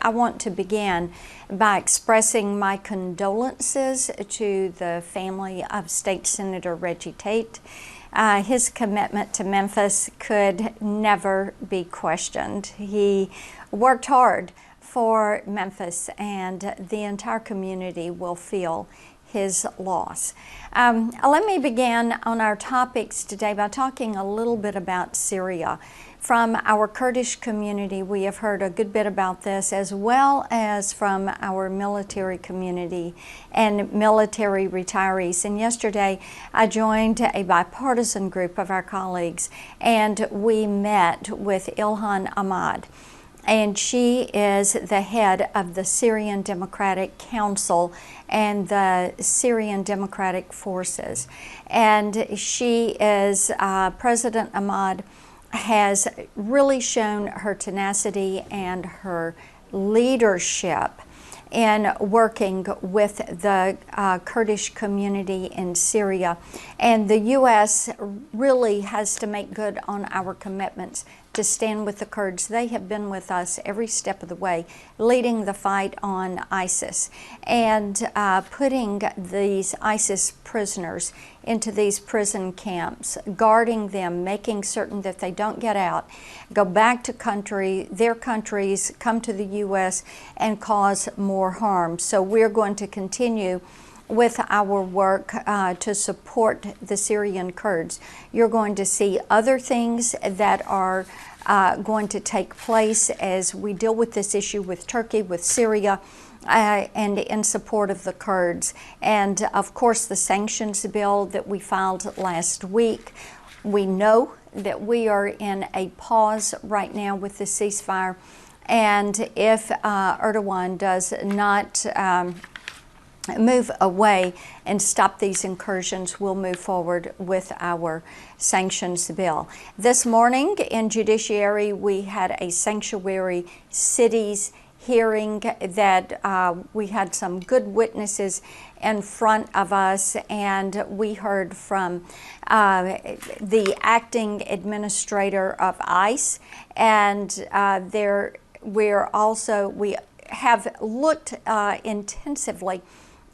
I want to begin by expressing my condolences to the family of State Senator Reggie Tate. His commitment to Memphis could never be questioned. He worked hard for Memphis, and the entire community will feel his loss. Let me begin on our topics today by talking a little bit about Syria. From our Kurdish community, we have heard a good bit about this, as well as from our military community and military retirees. And yesterday, I joined a bipartisan group of our colleagues, and we met with Ilhan Ahmad. And she is the head of the Syrian Democratic Council and the Syrian Democratic Forces. And she is, President Ahmad has really shown her tenacity and her leadership in working with the Kurdish community in Syria. And the U.S. really has to make good on our commitments to stand with the Kurds. They have been with us every step of the way, leading the fight on ISIS and putting these ISIS prisoners into these prison camps, guarding them, making certain that they don't get out, go back to their countries, come to the U.S. and cause more harm. So we're going to continue with our work to support the Syrian Kurds. You're going to see other things that are going to take place as we deal with this issue with Turkey, with Syria, and in support of the Kurds. And of course, the sanctions bill that we filed last week. We know that we are in a pause right now with the ceasefire. And if Erdogan does not move away and stop these incursions, we'll move forward with our sanctions bill. This morning in Judiciary, we had a sanctuary cities hearing that we had some good witnesses in front of us, and we heard from the acting administrator of ICE, and we have looked intensively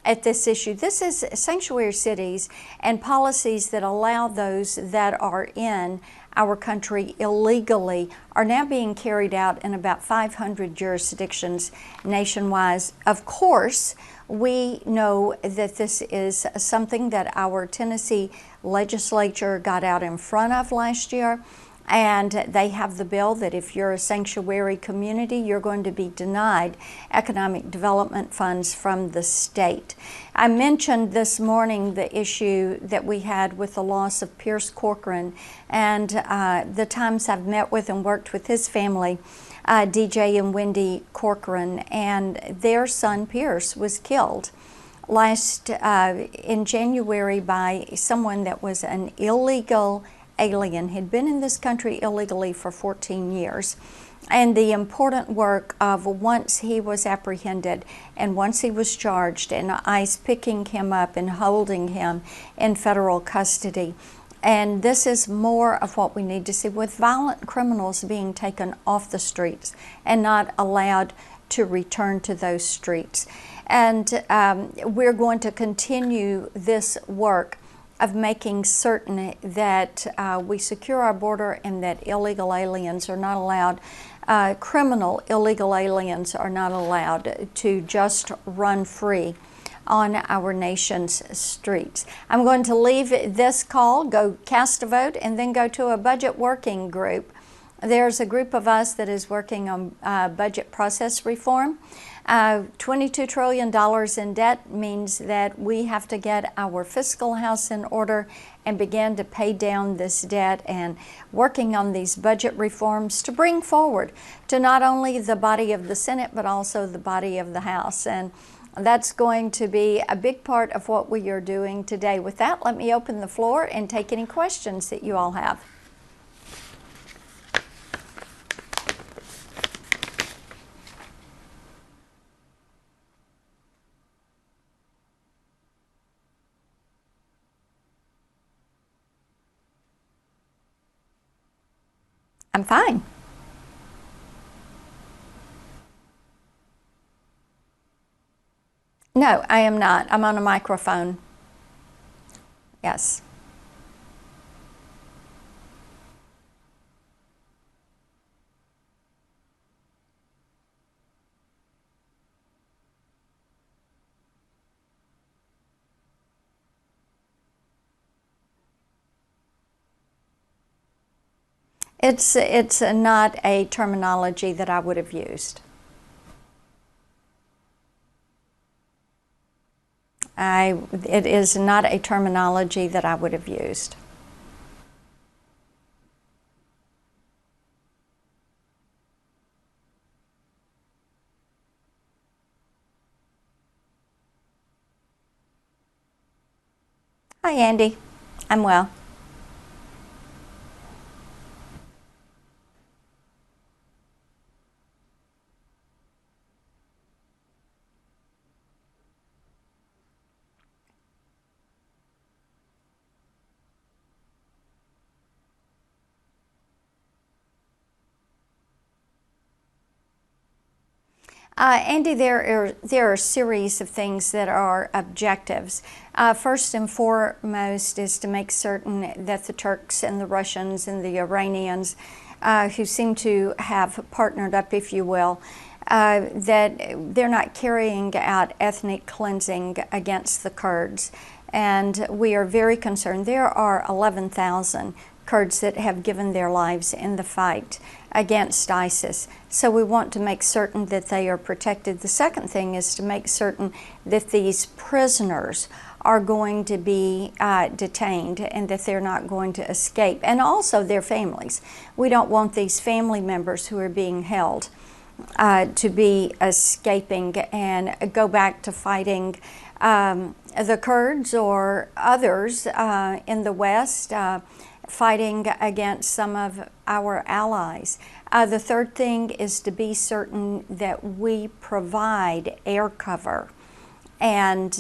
at this issue. This is sanctuary cities and policies that allow those that are in our country illegally are now being carried out in about 500 jurisdictions nationwide. Of course, we know that this is something that our Tennessee legislature got out in front of last year. And they have the bill that if you're a sanctuary community, you're going to be denied economic development funds from the state. I mentioned this morning the issue that we had with the loss of Pierce Corcoran, and the times I've met with and worked with his family, DJ and Wendy Corcoran, and their son Pierce was killed in January by someone that was an illegal alien, had been in this country illegally for 14 years. And the important work of once he was apprehended and once he was charged, and ICE picking him up and holding him in federal custody. And this is more of what we need to see, with violent criminals being taken off the streets and not allowed to return to those streets. And we're going to continue this work of making certain that we secure our border and that illegal aliens are not allowed, criminal illegal aliens are not allowed to just run free on our nation's streets. I'm going to leave this call, go cast a vote, and then go to a budget working group. There's a group of us that is working on budget process reform. $22 trillion in debt means that we have to get our fiscal house in order and begin to pay down this debt, and working on these budget reforms to bring forward to not only the body of the Senate, but also the body of the House. And that's going to be a big part of what we are doing today. With that, let me open the floor and take any questions that you all have. I'm fine. No, I am not. I'm on a microphone. Yes. It's not a terminology that I would have used. It is not a terminology that I would have used. Hi, Andy. I'm well. Andy, there are a series of things that are objectives. First and foremost is to make certain that the Turks and the Russians and the Iranians, who seem to have partnered up, if you will, that they're not carrying out ethnic cleansing against the Kurds. And we are very concerned. There are 11,000 Kurds that have given their lives in the fight against ISIS. So we want to make certain that they are protected. The second thing is to make certain that these prisoners are going to be detained and that they're not going to escape, and also their families. We don't want these family members who are being held to be escaping and go back to fighting the Kurds or others in the West, fighting against some of our allies. The third thing is to be certain that we provide air cover, and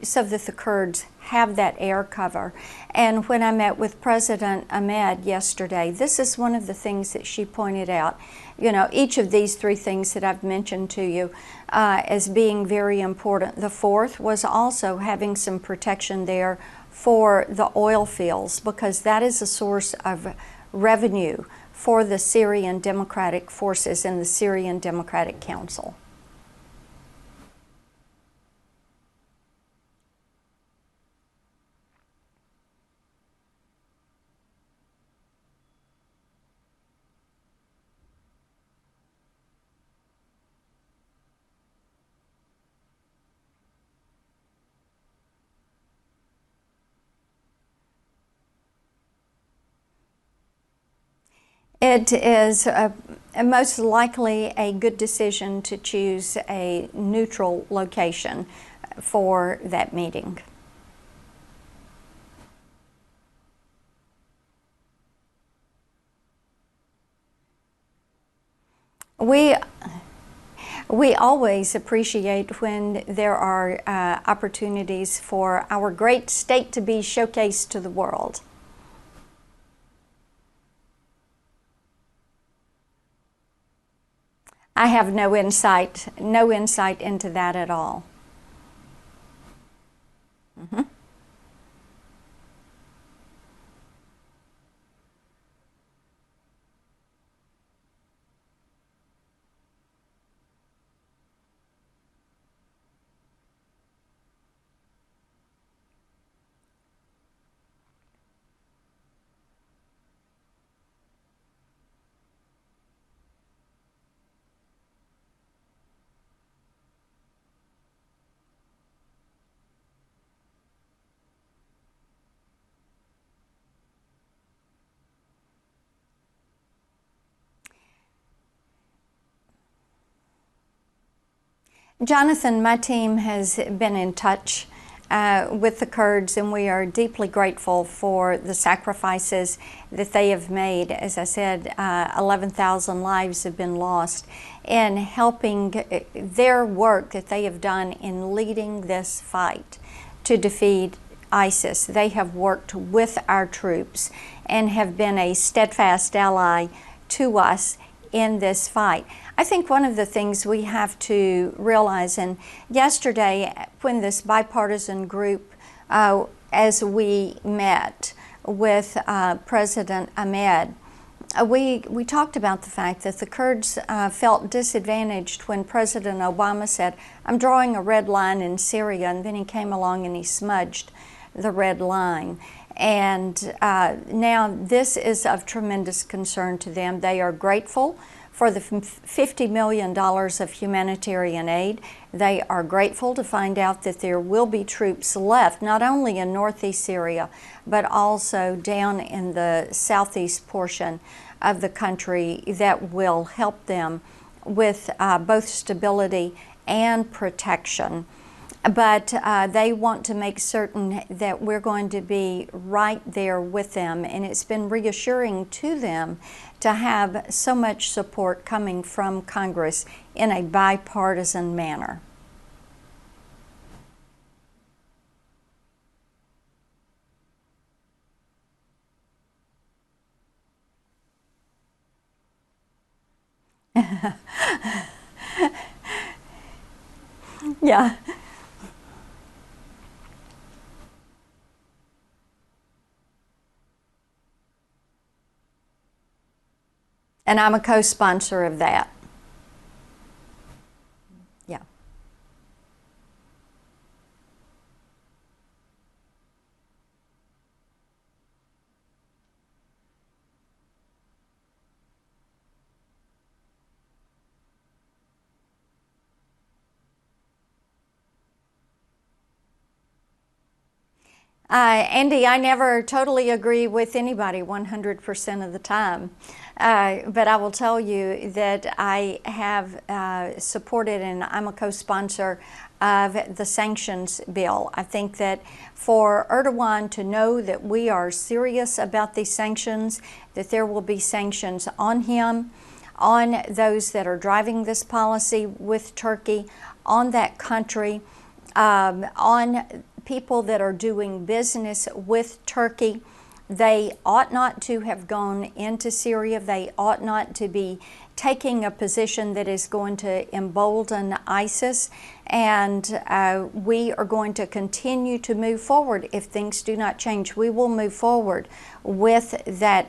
so that the Kurds have that air cover. And when I met with President Ahmed yesterday, this is one of the things that she pointed out. You know, each of these three things that I've mentioned to you as being very important. The fourth was also having some protection there for the oil fields, because that is a source of revenue for the Syrian Democratic Forces and the Syrian Democratic Council. It is most likely a good decision to choose a neutral location for that meeting. We always appreciate when there are opportunities for our great state to be showcased to the world. I have no insight into that at all. Mm-hmm. Jonathan, my team has been in touch with the Kurds, and we are deeply grateful for the sacrifices that they have made. As I said, 11,000 lives have been lost in helping their work that they have done in leading this fight to defeat ISIS. They have worked with our troops and have been a steadfast ally to us in this fight. I think one of the things we have to realize, and yesterday when this bipartisan group, as we met with President Ahmed, we talked about the fact that the Kurds felt disadvantaged when President Obama said, "I'm drawing a red line in Syria," and then he came along and he smudged the red line. And now this is of tremendous concern to them. They are grateful for the $50 million of humanitarian aid. They are grateful to find out that there will be troops left, not only in northeast Syria, but also down in the southeast portion of the country that will help them with both stability and protection. But they want to make certain that we're going to be right there with them, and it's been reassuring to them to have so much support coming from Congress in a bipartisan manner. Yeah. And I'm a co-sponsor of that. Yeah. Andy, I never totally agree with anybody 100% of the time. But I will tell you that I have supported, and I'm a co-sponsor of the sanctions bill. I think that for Erdogan to know that we are serious about these sanctions, that there will be sanctions on him, on those that are driving this policy with Turkey, on that country, on people that are doing business with Turkey. They ought not to have gone into Syria. They ought not to be taking a position that is going to embolden ISIS. And we are going to continue to move forward. If things do not change, we will move forward with that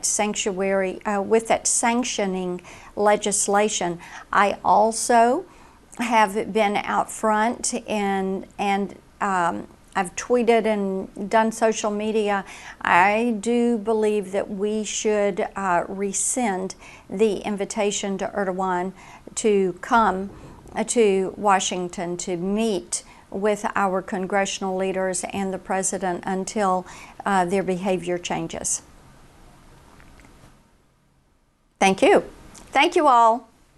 with that sanctioning legislation. I also have been out front and I've tweeted and done social media. I do believe that we should rescind the invitation to Erdogan to come to Washington to meet with our congressional leaders and the president until their behavior changes. Thank you. Thank you all.